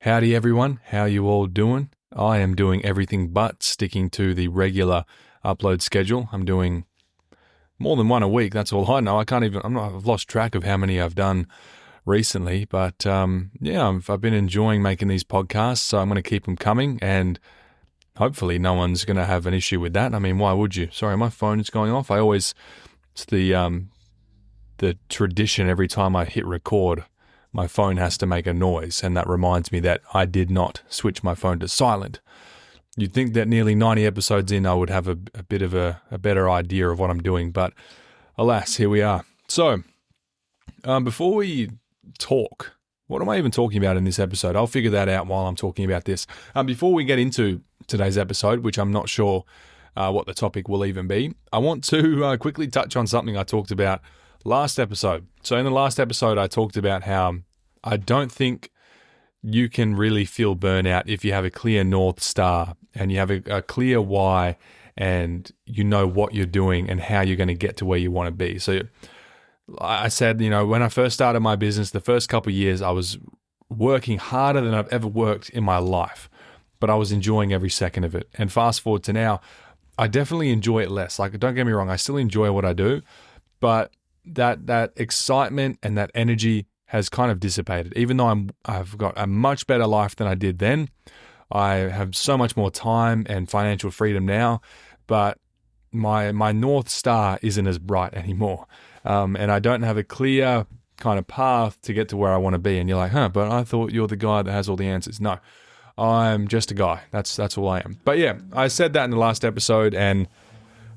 Howdy everyone, how you all doing? I am doing everything but sticking to the regular upload schedule. I'm doing more than one a week, that's all I know. I've lost track of how many I've done recently, but I've been enjoying making these podcasts, so I'm going to keep them coming, and hopefully no one's going to have an issue with that. I mean, why would you? Sorry, my phone is going off. It's the tradition every time I hit record, my phone has to make a noise, and that reminds me that I did not switch my phone to silent. You'd think that nearly 90 episodes in, I would have a bit of a better idea of what I'm doing, but alas, here we are. So, before we talk, what am I even talking about in this episode? I'll figure that out while I'm talking about this. Before we get into today's episode, which I'm not sure what the topic will even be, I want to quickly touch on something I talked about last episode. So in the last episode, I talked about how I don't think you can really feel burnout if you have a clear North Star and you have a clear why and you know what you're doing and how you're going to get to where you want to be. So I said, when I first started my business, the first couple of years, I was working harder than I've ever worked in my life, but I was enjoying every second of it. And fast forward to now, I definitely enjoy it less. Like, don't get me wrong, I still enjoy what I do, but that excitement and that energy has kind of dissipated. Even though I've got a much better life than I did then, I have so much more time and financial freedom now, but my North Star isn't as bright anymore. And I don't have a clear kind of path to get to where I want to be. And you're like, but I thought you're the guy that has all the answers. No, I'm just a guy. That's all I am. But yeah, I said that in the last episode and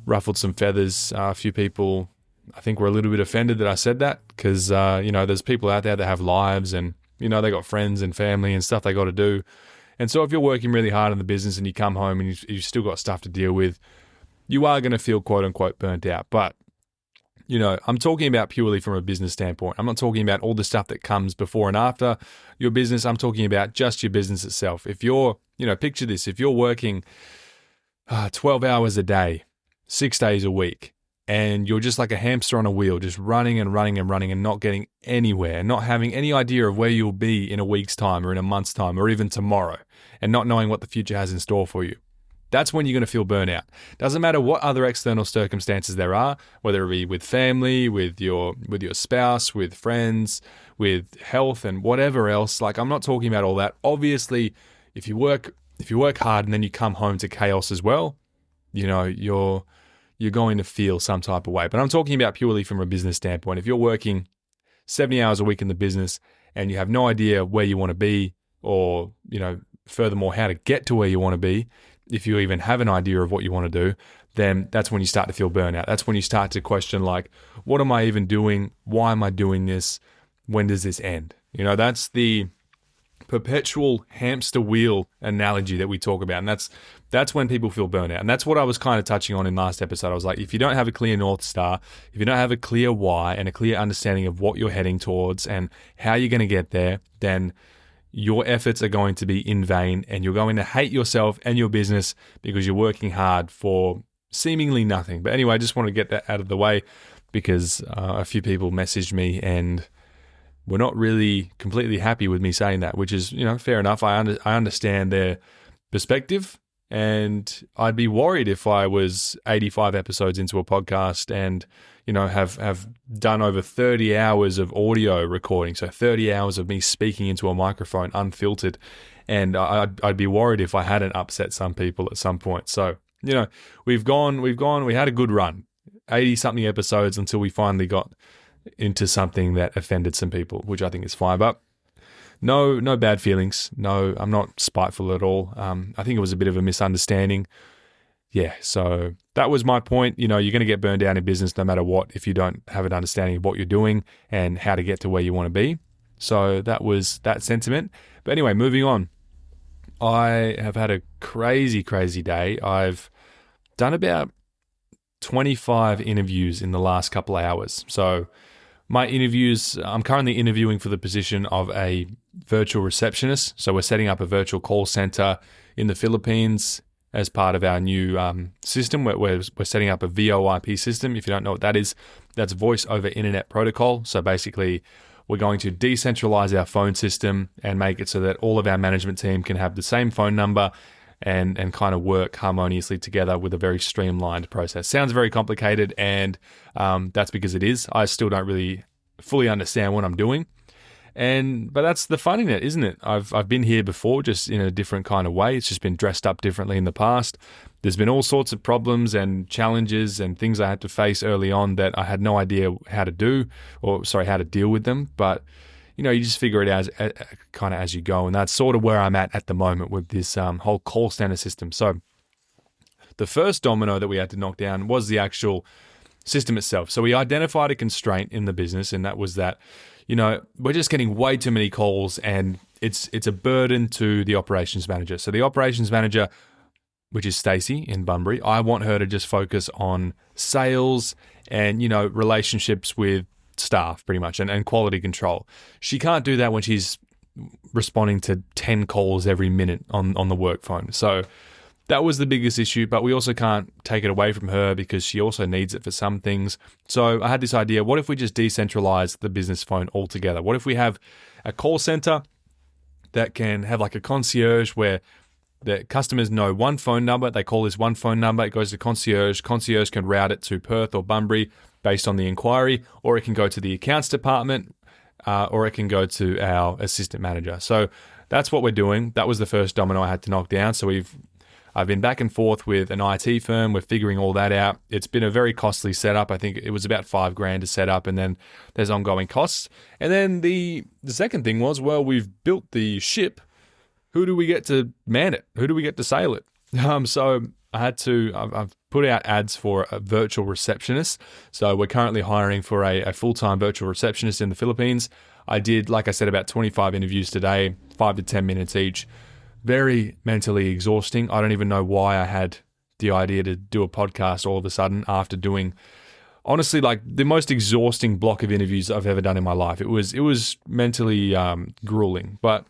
ruffled some feathers. A few people, I think, were a little bit offended that I said that because, there's people out there that have lives and, they got friends and family and stuff they got to do. And so if you're working really hard in the business and you come home and you've still got stuff to deal with, you are going to feel quote unquote burnt out. But, I'm talking about purely from a business standpoint. I'm not talking about all the stuff that comes before and after your business. I'm talking about just your business itself. If you're, picture this, if you're working 12 hours a day, 6 days a week, and you're just like a hamster on a wheel, just running and running and running and not getting anywhere, not having any idea of where you'll be in a week's time or in a month's time or even tomorrow, and not knowing what the future has in store for you. That's when you're going to feel burnout. Doesn't matter what other external circumstances there are, whether it be with family, with your spouse, with friends, with health and whatever else. Like, I'm not talking about all that. Obviously, if you work hard and then you come home to chaos as well, you're going to feel some type of way. But I'm talking about purely from a business standpoint. If you're working 70 hours a week in the business and you have no idea where you want to be or, furthermore, how to get to where you want to be, if you even have an idea of what you want to do, then that's when you start to feel burnout. That's when you start to question, like, what am I even doing? Why am I doing this? When does this end? That's the perpetual hamster wheel analogy that we talk about. And that's when people feel burnout. And that's what I was kind of touching on in last episode. I was like, if you don't have a clear North Star, if you don't have a clear why and a clear understanding of what you're heading towards and how you're going to get there, then your efforts are going to be in vain and you're going to hate yourself and your business because you're working hard for seemingly nothing. But anyway, I just want to get that out of the way because a few people messaged me and were not really completely happy with me saying that, which is, fair enough. I understand their perspective, and I'd be worried if I was 85 episodes into a podcast and, have done over 30 hours of audio recording. So 30 hours of me speaking into a microphone, unfiltered. And I'd be worried if I hadn't upset some people at some point. So, we had a good run, 80 something episodes until we finally got into something that offended some people, which I think is fine. But no bad feelings. No, I'm not spiteful at all. I think it was a bit of a misunderstanding. Yeah, so that was my point. You're going to get burned out in business no matter what if you don't have an understanding of what you're doing and how to get to where you want to be. So that was that sentiment. But anyway, moving on. I have had a crazy, crazy day. I've done about 25 interviews in the last couple of hours. So my interviews, I'm currently interviewing for the position of a virtual receptionist. So we're setting up a virtual call center in the Philippines as part of our new system. We're setting up a VoIP system. If you don't know what that is, that's voice over internet protocol. So basically We're going to decentralize our phone system and make it so that all of our management team can have the same phone number and kind of work harmoniously together with a very streamlined process. Sounds very complicated, and that's because it is. I still don't really fully understand what I'm doing. But that's the fun in it, isn't it? I've been here before, just in a different kind of way. It's just been dressed up differently in the past. There's been all sorts of problems and challenges and things I had to face early on that I had no idea how to deal with them. But you just figure it out kind of as you go, and that's sort of where I'm at the moment with this whole call center system. So the first domino that we had to knock down was the actual system itself. So we identified a constraint in the business, and that was that we're just getting way too many calls, and it's a burden to the operations manager. So the operations manager, which is Stacey in Bunbury, I want her to just focus on sales and, relationships with staff pretty much and quality control. She can't do that when she's responding to 10 calls every minute on the work phone. So that was the biggest issue, but we also can't take it away from her because she also needs it for some things. So I had this idea, what if we just decentralize the business phone altogether? What if we have a call center that can have like a concierge where the customers know one phone number, they call this one phone number, it goes to concierge can route it to Perth or Bunbury based on the inquiry, or it can go to the accounts department, or it can go to our assistant manager. So that's what we're doing. That was the first domino I had to knock down. So I've been back and forth with an IT firm. We're figuring all that out. It's been a very costly setup. I think it was about $5,000 to set up, and then there's ongoing costs. And then the second thing was, well, we've built the ship. Who do we get to man it? Who do we get to sail it? So I've put out ads for a virtual receptionist. So we're currently hiring for a full-time virtual receptionist in the Philippines. I did, like I said, about 25 interviews today, 5 to 10 minutes each. Very mentally exhausting. I don't even know why I had the idea to do a podcast all of a sudden after doing, honestly, like the most exhausting block of interviews I've ever done in my life. It was mentally grueling, but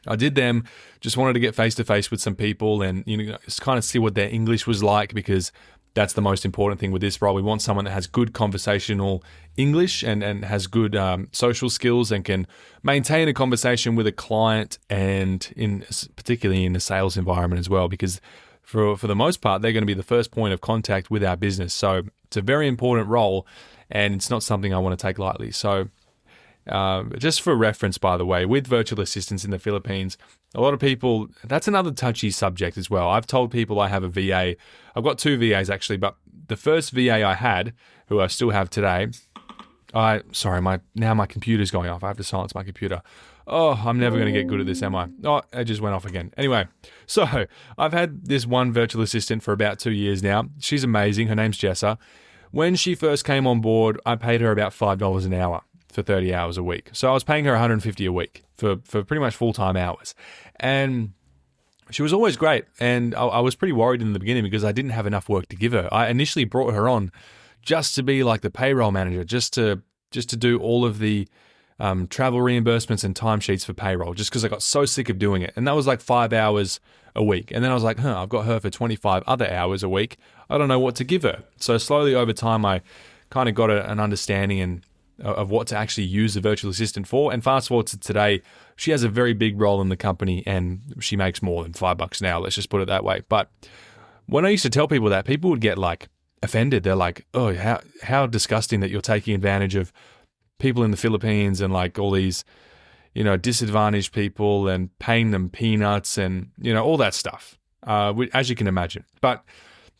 I did them. Just wanted to get face to face with some people and just kind of see what their English was like, because that's the most important thing with this role. We want someone that has good conversational English and has good social skills and can maintain a conversation with a client, and particularly in the sales environment as well, because for the most part, they're going to be the first point of contact with our business. So it's a very important role, and it's not something I want to take lightly. So just for reference, by the way, with virtual assistants in the Philippines, a lot of people, that's another touchy subject as well. I've told people I have a VA. I've got 2 VAs actually, but the first VA I had, who I still have today, now my computer's going off. I have to silence my computer. Oh, I'm never going to get good at this, am I? Oh, it just went off again. Anyway, so I've had this one virtual assistant for about 2 years now. She's amazing. Her name's Jessa. When she first came on board, I paid her about $5 an hour for 30 hours a week. So I was paying her $150 a week for pretty much full-time hours. And she was always great. And I was pretty worried in the beginning because I didn't have enough work to give her. I initially brought her on just to be like the payroll manager, just to do all of the travel reimbursements and timesheets for payroll, just because I got so sick of doing it. And that was like 5 hours a week. And then I was like, I've got her for 25 other hours a week. I don't know what to give her. So slowly over time, I kind of got an understanding of what to actually use a virtual assistant for. And fast forward to today, she has a very big role in the company and she makes more than $5 an hour. Let's just put it that way. But when I used to tell people that, people would get like offended. They're like, oh, how disgusting that you're taking advantage of people in the Philippines and like all these, disadvantaged people and paying them peanuts and, all that stuff, as you can imagine. But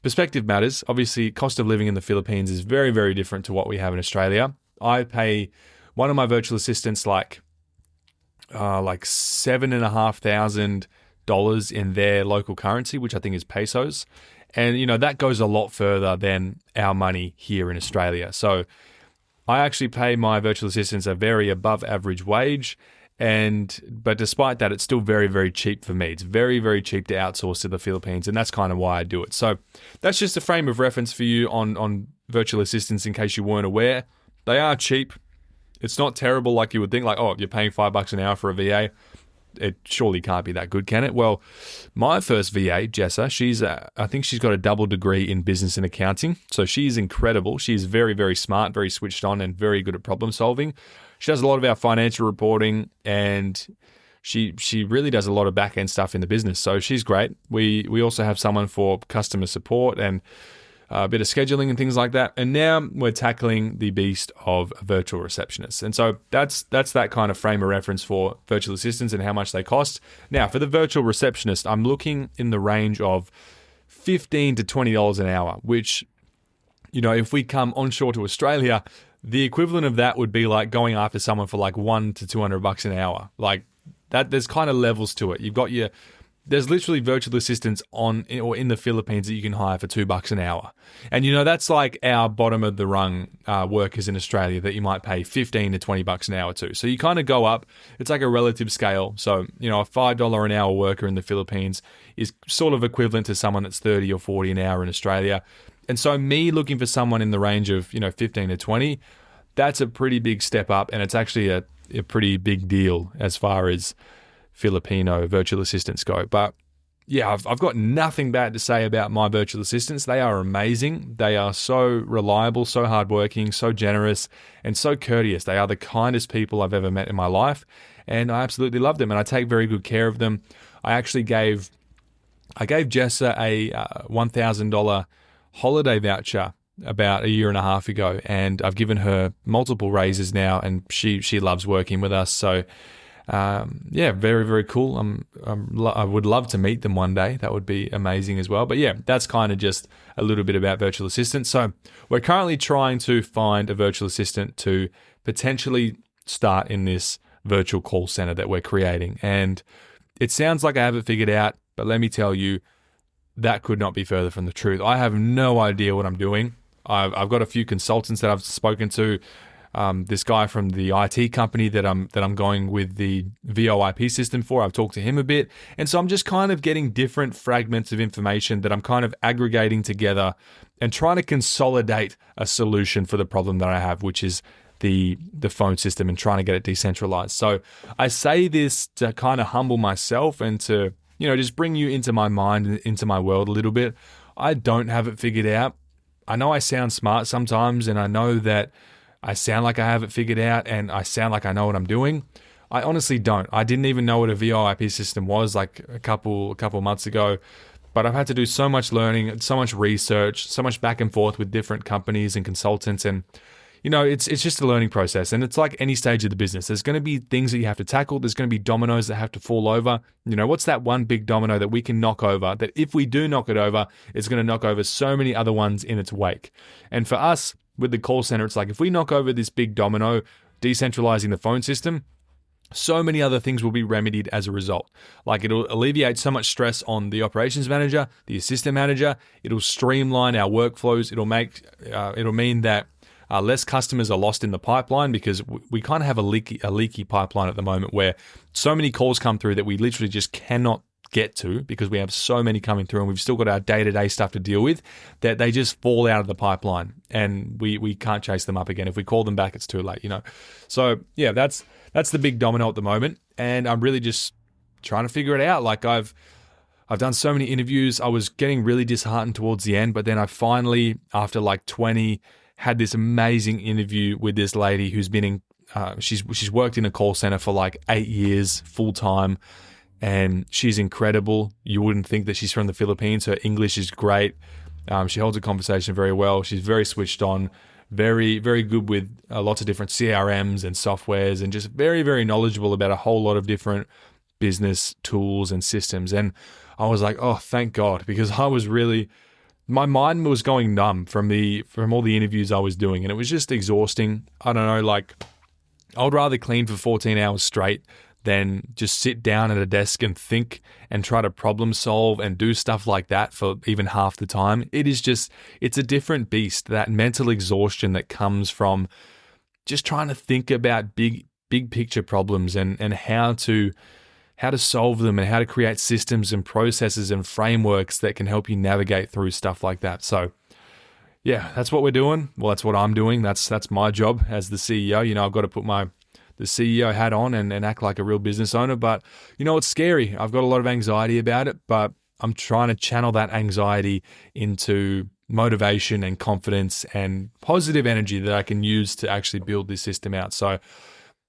perspective matters. Obviously, cost of living in the Philippines is very, very different to what we have in Australia. I pay one of my virtual assistants like $7,500 in their local currency, which I think is pesos. And, that goes a lot further than our money here in Australia. So I actually pay my virtual assistants a very above average wage. But despite that, it's still very, very cheap for me. It's very, very cheap to outsource to the Philippines. And that's kind of why I do it. So that's just a frame of reference for you on virtual assistants in case you weren't aware. They are cheap. It's not terrible like you would think, like, oh, you're paying $5 an hour for a VA. It surely can't be that good, can it? Well, my first VA, Jessa, I think she's got a double degree in business and accounting. So she's incredible. She's very, very smart, very switched on, and very good at problem solving. she does a lot of our financial reporting, and she really does a lot of back-end stuff in the business. So she's great. We also have someone for customer support and a bit of scheduling and things like that. And now we're tackling the beast of a virtual receptionist. And so that's that kind of frame of reference for virtual assistants and how much they cost. Now, for the virtual receptionist, I'm looking in the range of $15 to $20 an hour, which, if we come onshore to Australia, the equivalent of that would be like going after someone for like $100 to $200 an hour. Like that, there's kind of levels to it. There's literally virtual assistants in the Philippines that you can hire for $2 an hour. And that's like our bottom of the rung workers in Australia that you might pay $15 to $20 an hour to. So you kind of go up. It's like a relative scale. So, a $5 an hour worker in the Philippines is sort of equivalent to someone that's 30 or 40 an hour in Australia. And so me looking for someone in the range of, 15 to 20, that's a pretty big step up. And it's actually a pretty big deal as far as Filipino virtual assistants go. But yeah, I've got nothing bad to say about my virtual assistants. They are amazing. They are so reliable, so hardworking, so generous, and so courteous. They are the kindest people I've ever met in my life, and I absolutely love them, and I take very good care of them. I actually gave Jessa a $1,000 holiday voucher about a year and a half ago, and I've given her multiple raises now, and she loves working with us. So very, very cool. I would love to meet them one day. That would be amazing as well. But yeah, that's kind of just a little bit about virtual assistants. So we're currently trying to find a virtual assistant to potentially start in this virtual call center that we're creating. And it sounds like I have it figured out, but let me tell you, that could not be further from the truth. I have no idea what I'm doing. I've got a few consultants that I've spoken to. This guy from the IT company that I'm going with the VoIP system for, I've talked to him a bit. And so I'm just kind of getting different fragments of information that I'm kind of aggregating together and trying to consolidate a solution for the problem that I have, which is the phone system, and trying to get it decentralized. So I say this to kind of humble myself and to, just bring you into my mind, into my world a little bit. I don't have it figured out. I know I sound smart sometimes, and I know that I sound like I have it figured out, and I sound like I know what I'm doing. I honestly don't. I didn't even know what a VoIP system was like a couple months ago, but I've had to do so much learning, so much research, so much back and forth with different companies and consultants, and it's just a learning process. And it's like any stage of the business. There's going to be things that you have to tackle. There's going to be dominoes that have to fall over. What's that one big domino that we can knock over, that if we do knock it over, it's going to knock over so many other ones in its wake. And for us, with the call center, it's like if we knock over this big domino, decentralizing the phone system, so many other things will be remedied as a result. Like it'll alleviate so much stress on the operations manager, the assistant manager. It'll streamline our workflows. It'll mean that less customers are lost in the pipeline, because we kind of have a leaky pipeline at the moment where so many calls come through that we literally just cannot get to, because we have so many coming through and we've still got our day-to-day stuff to deal with, that they just fall out of the pipeline and we can't chase them up again. If we call them back, it's too late, So yeah, that's the big domino at the moment, and I'm really just trying to figure it out. Like I've done so many interviews. I was getting really disheartened towards the end, but then I finally, after like 20, had this amazing interview with this lady who's been in, she's worked in a call center for like 8 years full time. And she's incredible. You wouldn't think that she's from the Philippines. Her English is great. She holds a conversation very well. She's very switched on, very, very good with lots of different CRMs and softwares, and just very, very knowledgeable about a whole lot of different business tools and systems. And I was like, oh, thank God, because my mind was going numb from all the interviews I was doing, and it was just exhausting. I don't know, like I would rather clean for 14 hours straight than just sit down at a desk and think and try to problem solve and do stuff like that for even half the time. It's a different beast, that mental exhaustion that comes from just trying to think about big picture problems and how to solve them, and how to create systems and processes and frameworks that can help you navigate through stuff like that. So yeah, that's what we're doing. Well, that's what I'm doing. That's my job as the CEO. I've got to put the CEO hat on and act like a real business owner. But it's scary. I've got a lot of anxiety about it, but I'm trying to channel that anxiety into motivation and confidence and positive energy that I can use to actually build this system out. So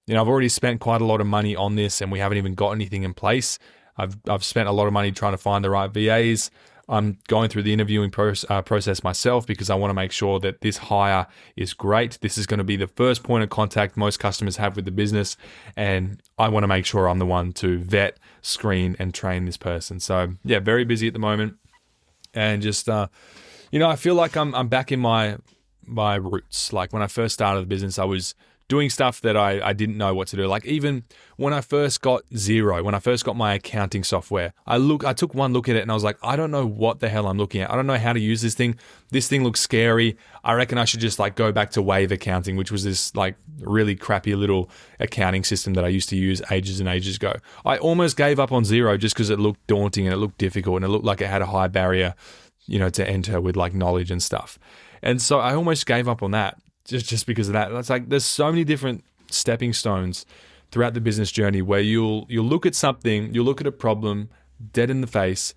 I've already spent quite a lot of money on this and we haven't even got anything in place. I've spent a lot of money trying to find the right VAs. I'm going through the interviewing process myself because I want to make sure that this hire is great. This is going to be the first point of contact most customers have with the business. And I want to make sure I'm the one to vet, screen, and train this person. So yeah, very busy at the moment. And just, I feel like I'm back in my roots. Like when I first started the business, I was doing stuff that I didn't know what to do. Like even when I first got Xero, when I first got my accounting software, I took one look at it and I was like, I don't know what the hell I'm looking at. I don't know how to use this thing. This thing looks scary. I reckon I should just like go back to Wave Accounting, which was this like really crappy little accounting system that I used to use ages and ages ago. I almost gave up on Xero just because it looked daunting and it looked difficult and it looked like it had a high barrier, to enter with like knowledge and stuff. And so I almost gave up on that. Just because of that. It's like there's so many different stepping stones throughout the business journey where you'll look at something, you'll look at a problem dead in the face,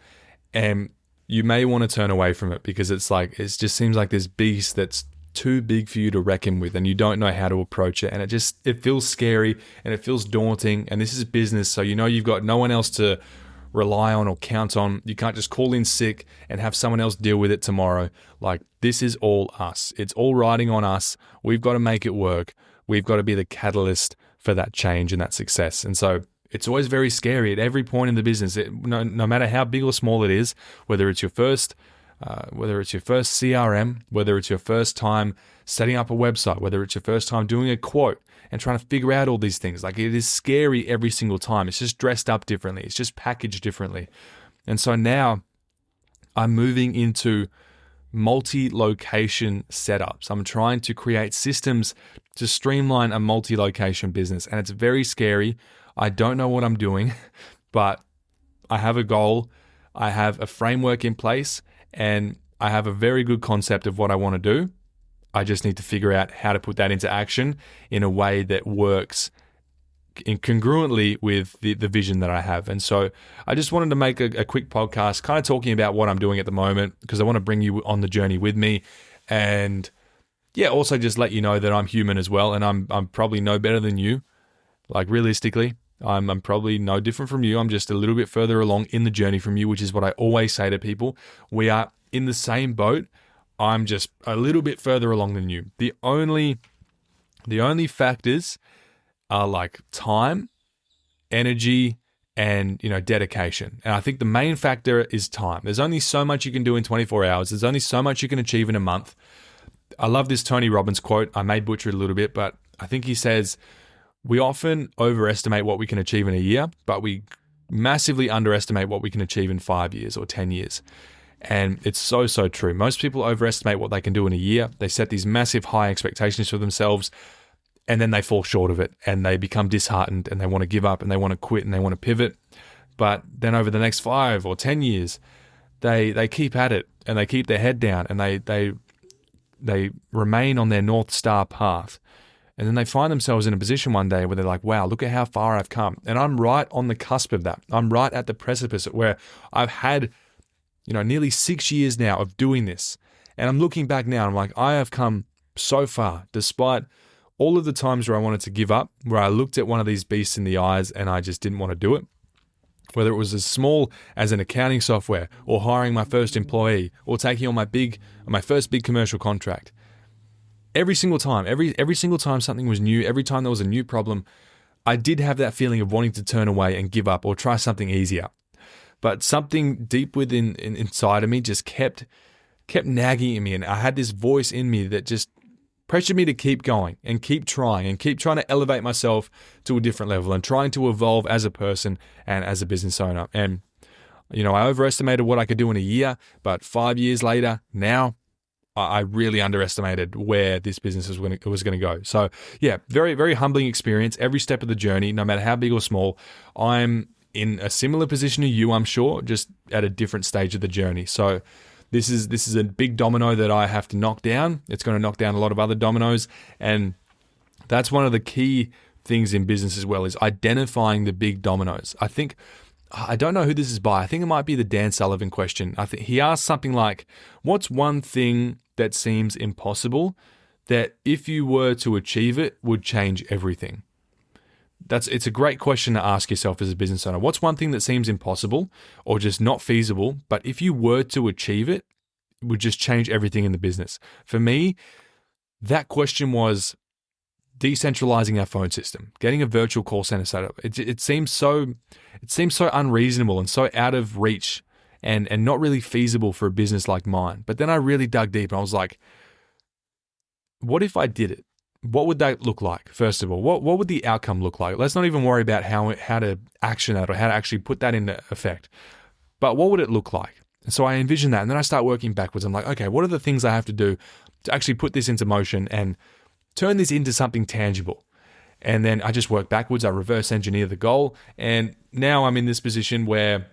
and you may want to turn away from it because it just seems like this beast that's too big for you to reckon with and you don't know how to approach it. And it feels scary and it feels daunting. And this is business, so you've got no one else to rely on or count on. You can't just call in sick and have someone else deal with it tomorrow. Like this is all us. It's all riding on us. We've got to make it work. We've got to be the catalyst for that change and that success. And so it's always very scary at every point in the business. No matter how big or small it is, whether it's your first CRM, whether it's your first time setting up a website, whether it's your first time doing a quote and trying to figure out all these things. Like it is scary every single time. It's just dressed up differently. It's just packaged differently. And so now I'm moving into multi-location setups. I'm trying to create systems to streamline a multi-location business. And it's very scary. I don't know what I'm doing, but I have a goal. I have a framework in place and I have a very good concept of what I want to do. I just need to figure out how to put that into action in a way that works congruently with the vision that I have. And so I just wanted to make a quick podcast kind of talking about what I'm doing at the moment because I want to bring you on the journey with me. And yeah, also just let you know that I'm human as well. And I'm probably no better than you. Like realistically, I'm probably no different from you. I'm just a little bit further along in the journey from you, which is what I always say to people. We are in the same boat. I'm just a little bit further along than you. The only factors are like time, energy, and dedication. And I think the main factor is time. There's only so much you can do in 24 hours. There's only so much you can achieve in a month. I love this Tony Robbins quote. I may butcher it a little bit, but I think he says, we often overestimate what we can achieve in a year, but we massively underestimate what we can achieve in 5 years or 10 years. And it's so, so true. Most people overestimate what they can do in a year. They set these massive high expectations for themselves and then they fall short of it and they become disheartened and they want to give up and they want to quit and they want to pivot. But then over the next 5 or 10 years, they keep at it and they keep their head down and they remain on their North Star path. And then they find themselves in a position one day where they're like, wow, look at how far I've come. And I'm right on the cusp of that. I'm right at the precipice where I've had nearly 6 years now of doing this. And I'm looking back now, I'm like, I have come so far, despite all of the times where I wanted to give up, where I looked at one of these beasts in the eyes and I just didn't want to do it. Whether it was as small as an accounting software or hiring my first employee or taking on my first big commercial contract. Every single time, every single time something was new, every time there was a new problem, I did have that feeling of wanting to turn away and give up or try something easier. But something deep inside of me just kept nagging at me, and I had this voice in me that just pressured me to keep going and keep trying to elevate myself to a different level and trying to evolve as a person and as a business owner. And I overestimated what I could do in a year, but 5 years later, now I really underestimated where this business was going to go. So yeah, very, very humbling experience. Every step of the journey, no matter how big or small, I'm in a similar position to you, I'm sure, just at a different stage of the journey. So this is a big domino that I have to knock down. It's going to knock down a lot of other dominoes. And that's one of the key things in business as well, is identifying the big dominoes. I don't know who this is by. I think it might be the Dan Sullivan question. I think he asked something like, what's one thing that seems impossible that if you were to achieve it would change everything? it's a great question to ask yourself as a business owner. What's one thing that seems impossible or just not feasible, but if you were to achieve it, it would just change everything in the business? For me, that question was decentralizing our phone system, getting a virtual call center set up. It seems so unreasonable and so out of reach and not really feasible for a business like mine. But then I really dug deep and I was like, what if I did it? What would that look like? First of all, what would the outcome look like? Let's not even worry about how to action that or how to actually put that into effect. But what would it look like? And so I envision that, and then I start working backwards. I'm like, okay, what are the things I have to do to actually put this into motion and turn this into something tangible? And then I just work backwards. I reverse engineer the goal. And now I'm in this position where,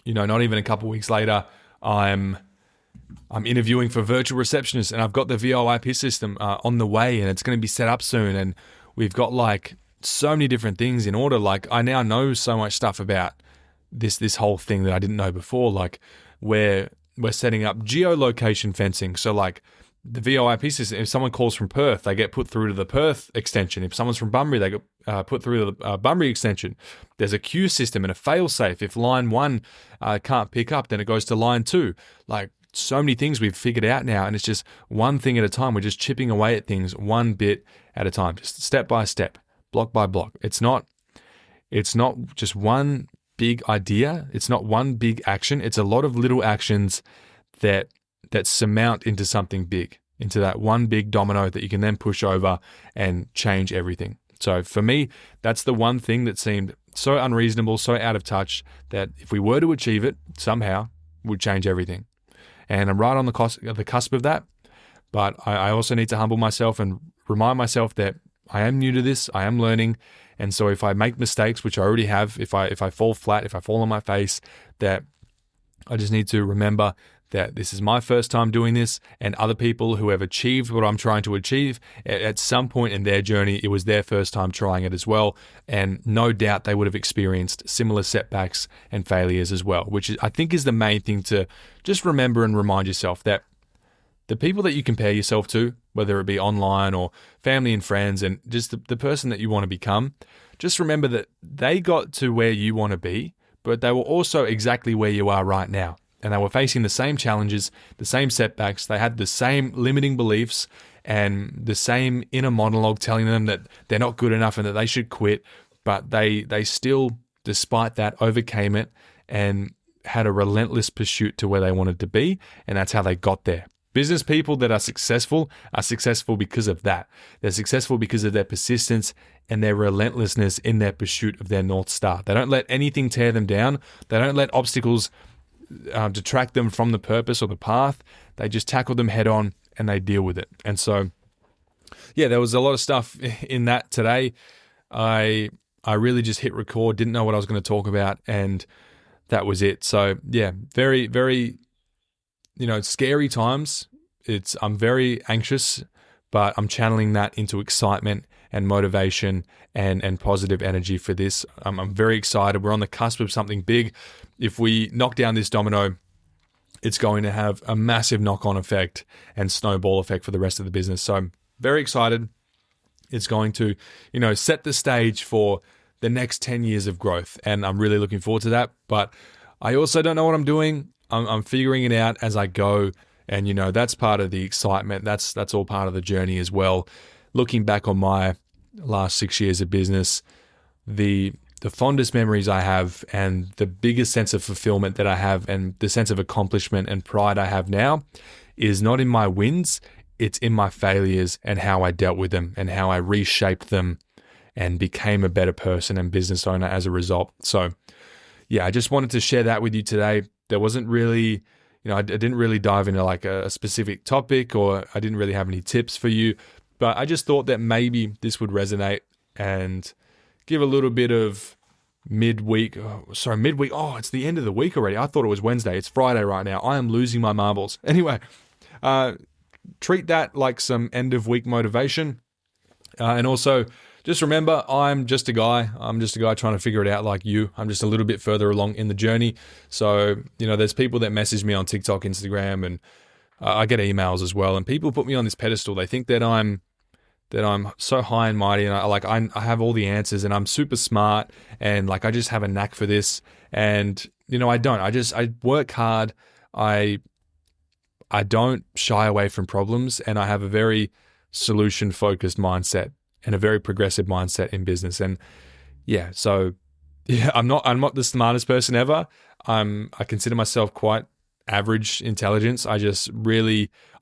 not even a couple of weeks later, I'm interviewing for virtual receptionists, and I've got the VoIP system on the way, and it's going to be set up soon. And we've got like so many different things in order. Like I now know so much stuff about this whole thing that I didn't know before. Like we're setting up geolocation fencing. So like the VoIP system, if someone calls from Perth, they get put through to the Perth extension. If someone's from Bunbury, they get put through to the Bunbury extension. There's a queue system and a fail-safe. If line 1 can't pick up, then it goes to line 2. Like so many things we've figured out now, and it's just one thing at a time. We're just chipping away at things one bit at a time, just step by step, block by block. It's not just one big idea. It's not one big action. It's a lot of little actions that surmount into something big, into that one big domino that you can then push over and change everything. So for me, that's the one thing that seemed so unreasonable, so out of touch, that if we were to achieve it, somehow would change everything. And I'm right on the cusp of that. But I also need to humble myself and remind myself that I am new to this, I am learning. And so if I make mistakes, which I already have, if I fall flat, if I fall on my face, that I just need to remember that this is my first time doing this, and other people who have achieved what I'm trying to achieve, at some point in their journey, it was their first time trying it as well. And no doubt they would have experienced similar setbacks and failures as well, which I think is the main thing to just remember and remind yourself, that the people that you compare yourself to, whether it be online or family and friends, and just the person that you want to become, just remember that they got to where you want to be, but they were also exactly where you are right now. And they were facing the same challenges, the same setbacks. They had the same limiting beliefs and the same inner monologue telling them that they're not good enough and that they should quit. But they still, despite that, overcame it and had a relentless pursuit to where they wanted to be. And that's how they got there. Business people that are successful because of that. They're successful because of their persistence and their relentlessness in their pursuit of their North Star. They don't let anything tear them down. They don't let obstacles detract them from the purpose or the path. They just tackle them head on and they deal with it. And so, yeah, there was a lot of stuff in that today. I really just hit record, didn't know what I was going to talk about, and that was it. So, yeah, very, very, scary times. I'm very anxious, but I'm channeling that into excitement and motivation and positive energy for this. I'm very excited. We're on the cusp of something big. If we knock down this domino, it's going to have a massive knock-on effect and snowball effect for the rest of the business. So I'm very excited. It's going to, set the stage for the next 10 years of growth. And I'm really looking forward to that. But I also don't know what I'm doing. I'm figuring it out as I go. And, that's part of the excitement. That's all part of the journey as well. Looking back on my last 6 years of business, the fondest memories I have and the biggest sense of fulfillment that I have and the sense of accomplishment and pride I have now is not in my wins, it's in my failures and how I dealt with them and how I reshaped them and became a better person and business owner as a result. So, yeah, I just wanted to share that with you today. There wasn't really, I didn't really dive into like a specific topic, or I didn't really have any tips for you, but I just thought that maybe this would resonate and give a little bit of midweek. Oh, it's the end of the week already. I thought it was Wednesday. It's Friday right now. I am losing my marbles. Anyway, treat that like some end of week motivation. And also just remember, I'm just a guy. I'm just a guy trying to figure it out like you. I'm just a little bit further along in the journey. So, there's people that message me on TikTok, Instagram, and I get emails as well. And people put me on this pedestal. They think that I'm that I'm so high and mighty and I have all the answers and I'm super smart and like I just have a knack for this. And I don't. I work hard. I don't shy away from problems, and I have a very solution focused mindset and a very progressive mindset in business. And I'm not the smartest person ever. I consider myself quite average intelligence. I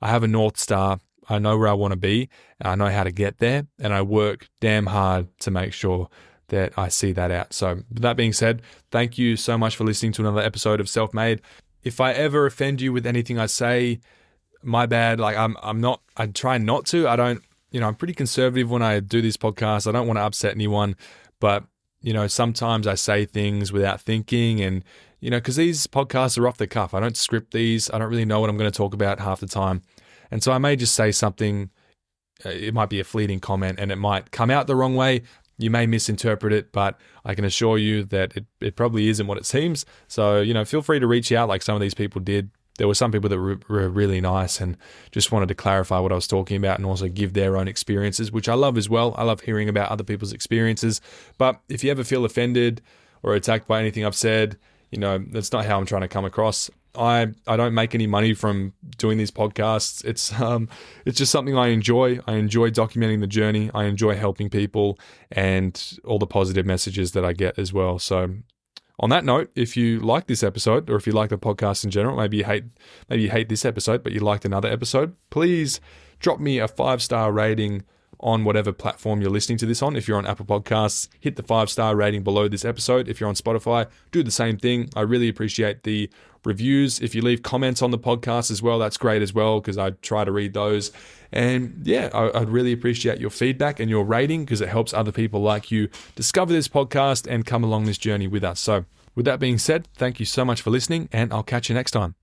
have a North Star. I know where I want to be, and I know how to get there, and I work damn hard to make sure that I see that out. So with that being said, thank you so much for listening to another episode of Self Made. If I ever offend you with anything I say, my bad. Like I try not to. I don't, I'm pretty conservative when I do this podcast. I don't want to upset anyone, but sometimes I say things without thinking and, because these podcasts are off the cuff. I don't script these. I don't really know what I'm going to talk about half the time. And so I may just say something, it might be a fleeting comment and it might come out the wrong way. You may misinterpret it, but I can assure you that it probably isn't what it seems. So, feel free to reach out like some of these people did. There were some people that were really nice and just wanted to clarify what I was talking about and also give their own experiences, which I love as well. I love hearing about other people's experiences. But if you ever feel offended or attacked by anything I've said, that's not how I'm trying to come across. I don't make any money from doing these podcasts. It's just something I enjoy. I enjoy documenting the journey. I enjoy helping people and all the positive messages that I get as well. So on that note, if you like this episode or if you like the podcast in general, maybe you hate this episode, but you liked another episode, please drop me a 5-star rating on whatever platform you're listening to this on. If you're on Apple Podcasts, hit the 5-star rating below this episode. If you're on Spotify, do the same thing. I really appreciate the reviews. If you leave comments on the podcast as well, that's great as well because I try to read those. And I'd really appreciate your feedback and your rating because it helps other people like you discover this podcast and come along this journey with us. So with that being said, thank you so much for listening and I'll catch you next time.